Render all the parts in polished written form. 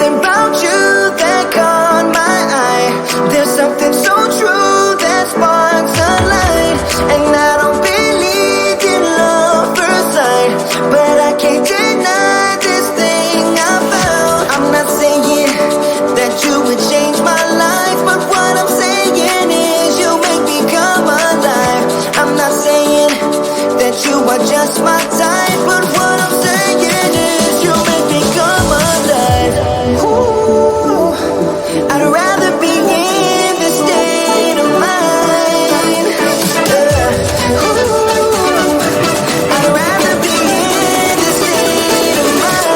something about you that caught my eye. There's something so true that sparks a light. And I don't believe in love first sight, but I can't deny this thing I found. I'm not saying that you would change my life, but what I'm saying is you make me come alive. I'm not saying that you are just my type, but what I'm saying is you make me come alive. Ooh, I'd rather be in this state of mind. Ooh, I'd rather be in this state of mind.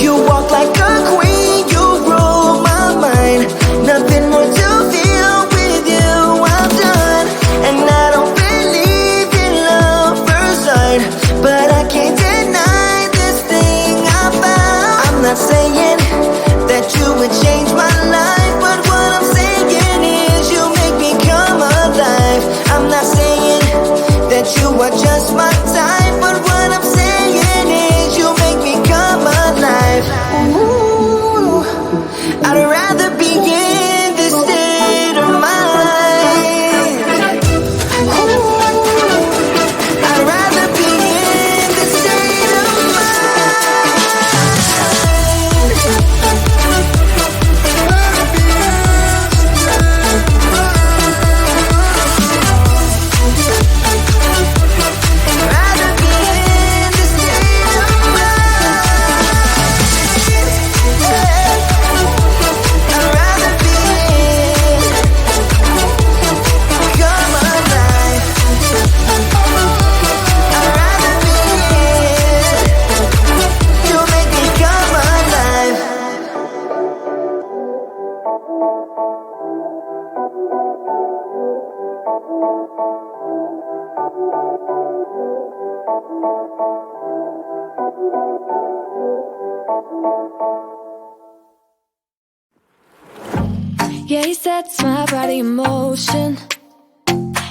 You walk like a queen, you rule my mind. Nothing more to feel with you, I'm done. And I don't believe in love first sight, but I can't deny this thing I found. I'm not saying that you would change my life, but what I'm saying is you make me come alive. I'm not saying that you are just my type, but what I'm saying is you make me come alive. Ooh, I'd rather be in this state of mind. Ooh, I'd rather be in this state of rather be in this state of I'd rather be come alive. I'd rather be you make me come alive. Yeah, he sets my body in motion.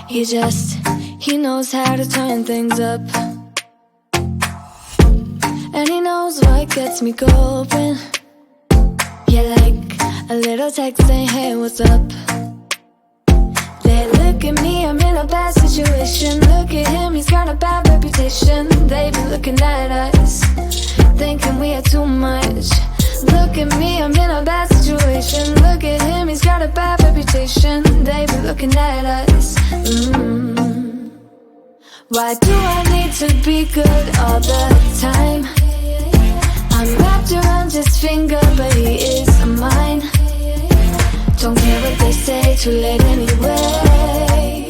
He knows how to turn things up. And he knows what gets me going. Yeah, like a little text saying, hey, what's up? They look at me, I'm in a bad situation. Look at him, he's got a bad reputation. They be looking at us, thinking we are too much. Look at me, I'm in a bad situation. Look at him, he's got a bad reputation. They be looking at us. Why do I need to be good all the time? I'm wrapped around his finger, but he is mine. Don't care what they say, too late anyway.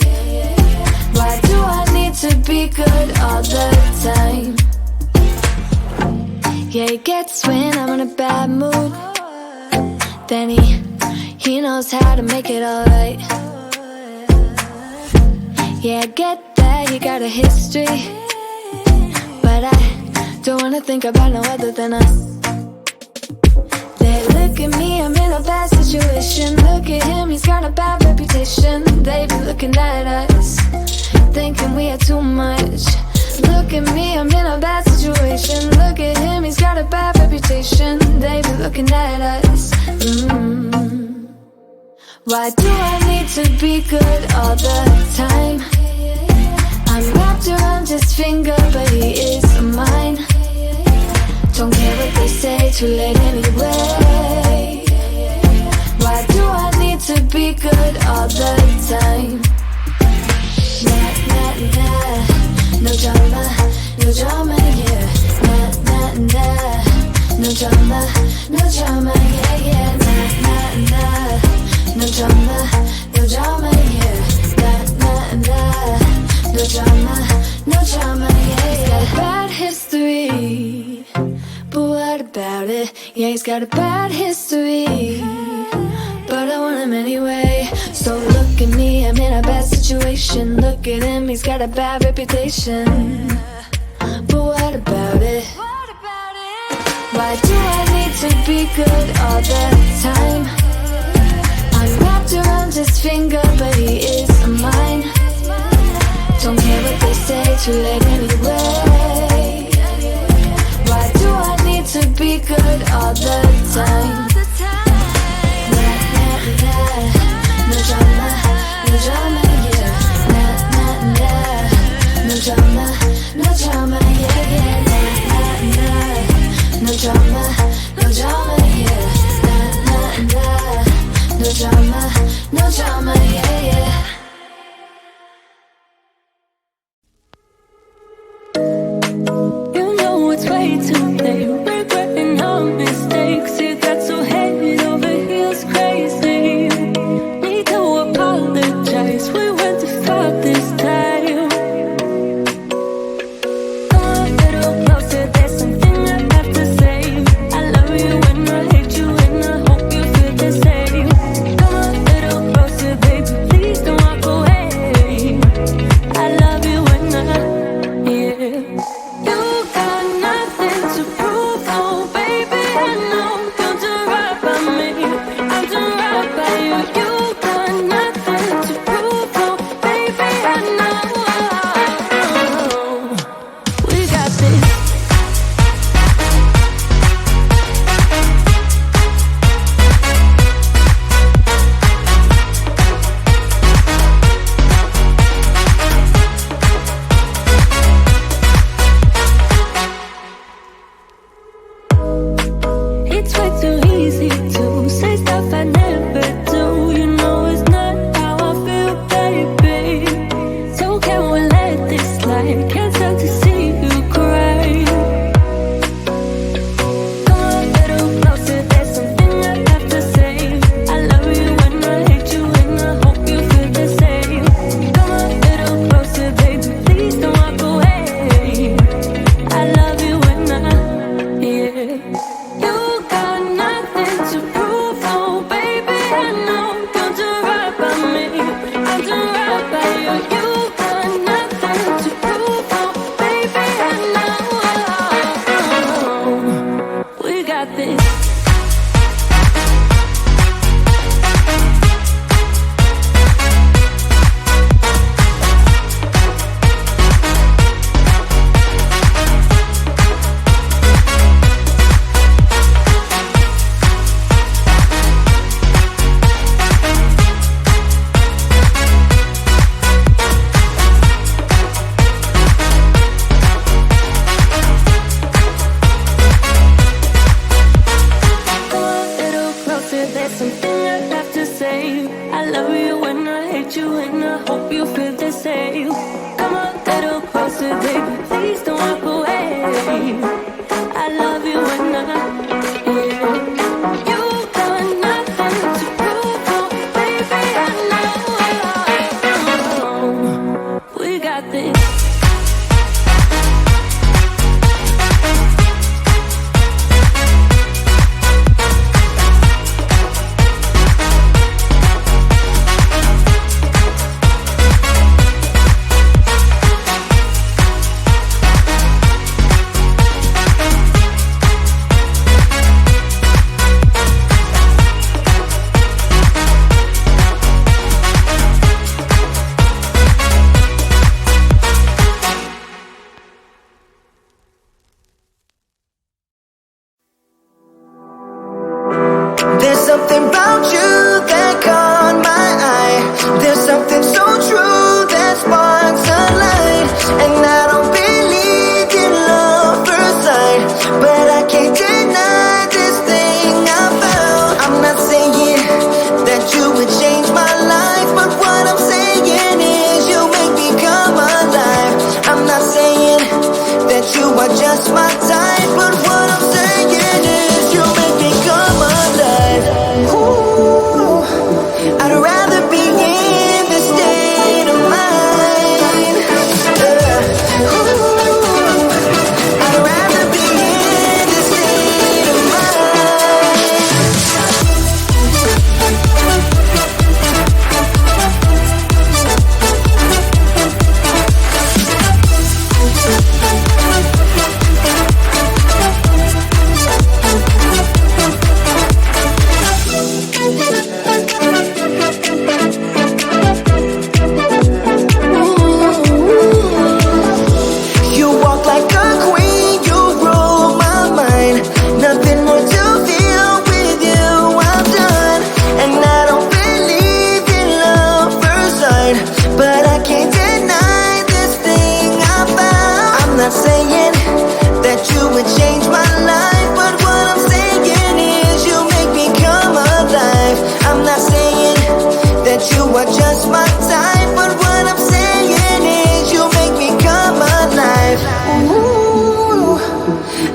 Why do I need to be good all the time? Yeah, he gets when I'm in a bad mood. Then he knows how to make it alright. Yeah, I get that he got a history, but I don't wanna think about no other than us. They look at me, I'm in a bad situation. Look at him, he's got a bad reputation. They be looking at us, thinking we are too much. Look at me, I'm in a bad situation. Look at him, he's got a bad reputation. They be looking at us. Why do I need to be good all the time? I'm wrapped around his finger, but he is mine. Don't care what they say, too late anyway. Why do I need to be good all the time? Nah, nah, nah. No drama, no drama, yeah. Nah, nah, nah. No drama, no drama, yeah, yeah. Nah, nah, nah. No drama, no drama, yeah. Nah, nah, nah. No drama, no drama, yeah, yeah. He's got a bad history, but what about it? Yeah, he's got a bad history, but I want him anyway. So look at me, I'm in a bad situation. Look at him, he's got a bad reputation. But what about it? Why do I need to be good all the time? I'm wrapped around his finger, but he is mine. Don't care what they say, too late anyway. Why do I need to be good all the time? Nah, nah, nah. No drama, no drama, yeah. Nah, nah, nah. No drama, no drama, yeah, yeah. Nah, nah, nah. No drama, no drama, yeah. Nah, nah, nah. No drama, no drama, yeah, yeah. You know it's way too late, regretting our mistakes. It got so head over heels crazy. Need to apologize, we went too far this time. Come a little closer, there's something I have to say. I love you and I hate you and I hope you feel the same. Come a little closer, baby, please don't walk away. I love you and yeah. You got nothing to prove, oh baby, I know. You're doing right by me, I'm doing right by you. You got nothing to prove, oh baby, I know. We got this. It's way too easy to say stuff I never do. You know it's not how I feel, baby. So can we let this slide? Can't stand to see you cry. Come a little closer, there's something I have to say. I love you and I hate you and I hope you feel the same. Come a little closer, baby, please don't walk away. I love you and yeah. You got nothing to prove, oh baby, I know. You're doing right by me, I'm doing right by you. You got nothing to prove, oh baby, I know. We got this. Come a little closer, there's something I have to say. I love you and I hate you and I hope you feel the same. Come a little closer, baby, please don't walk away. I love you and yeah. You got nothing to prove, oh baby, I know. We got this. my time, but what I'm saying is you make me come alive. Ooh,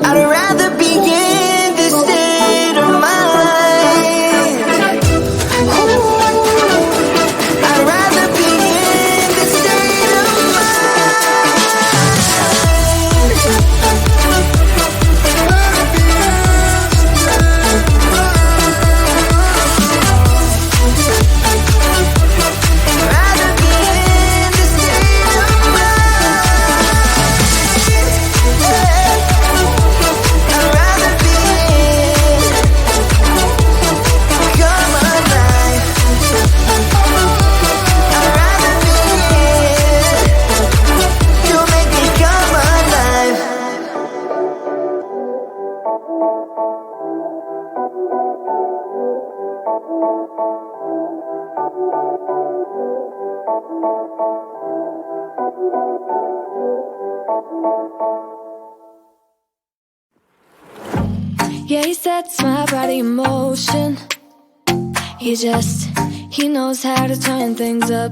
I'd rather be in this state of mind. Ooh, I'd rather be in this state of Yeah, he sets my body in motion. He knows how to turn things up.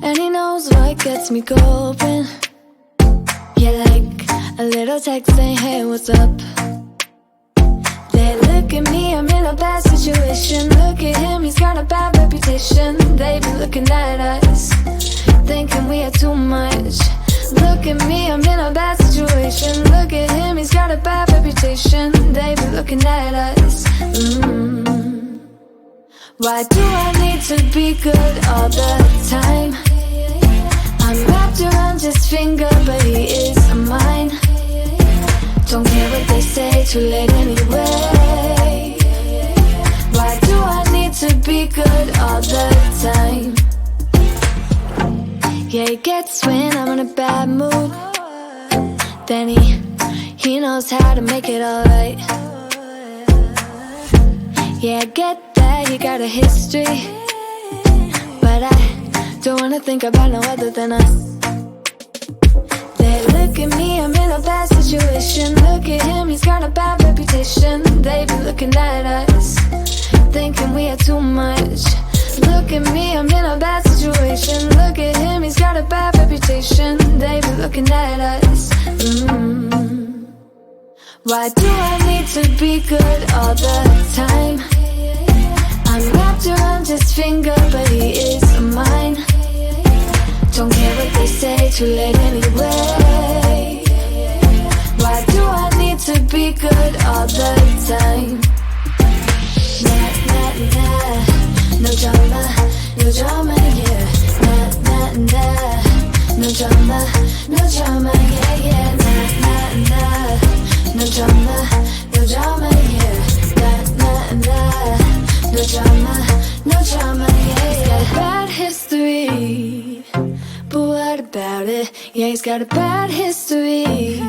And he knows what gets me going. Yeah, like a little text saying, hey, what's up? They look at me, I'm in a bad situation. Look at him, he's got a bad reputation. They be looking at us, thinking we are too much. Look at me, I'm in a bad situation. Look at him, he's got a bad reputation. They be looking at us. Why do I need to be good all the time? I'm wrapped around his finger, but he is mine. Don't care what they say, too late anyway. Why do I need to be good all the time? Yeah, he gets when I'm in a bad mood. Then he knows how to make it alright. Yeah, I get that you got a history, but I don't wanna think about no other than us. They look at me, I'm in a bad situation. Look at him, he's got a bad reputation. They be looking at us, thinking we are too much. Look at me, I'm in a bad situation. Look at him, he's got a bad reputation. They be looking at us. Why do I need to be good all the time? I'm wrapped around his finger, but he is mine. Don't care what they say, too late anyway. Why do I need to be good all the time? Nah, nah, nah. No drama, yeah. Nah, nah, nah. No drama, yeah. Nah, nah, nah. No drama, yeah. Nah, nah, nah. No drama, yeah. He's got a bad history, but what about it? Yeah, he's got a bad history,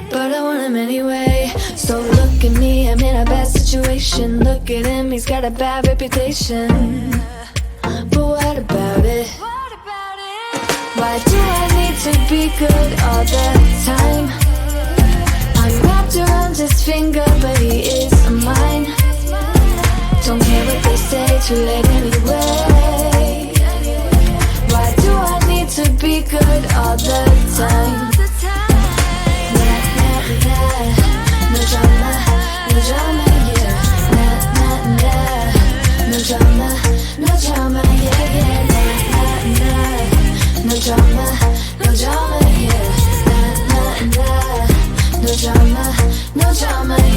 but I want him anyway. So look at me, I'm in a bad situation. Look at him, he's got a bad reputation, but what about it? Why do I need to be good all the time? I'm wrapped around his finger, but he is mine. Don't care what they say, too late anyway. Why do I need to be good all the time? Nah, nah, nah. No drama, yeah. Nah, nah, nah. No drama, yeah. Nah, nah, nah. No drama, yeah. Nah, nah, nah. No drama, yeah.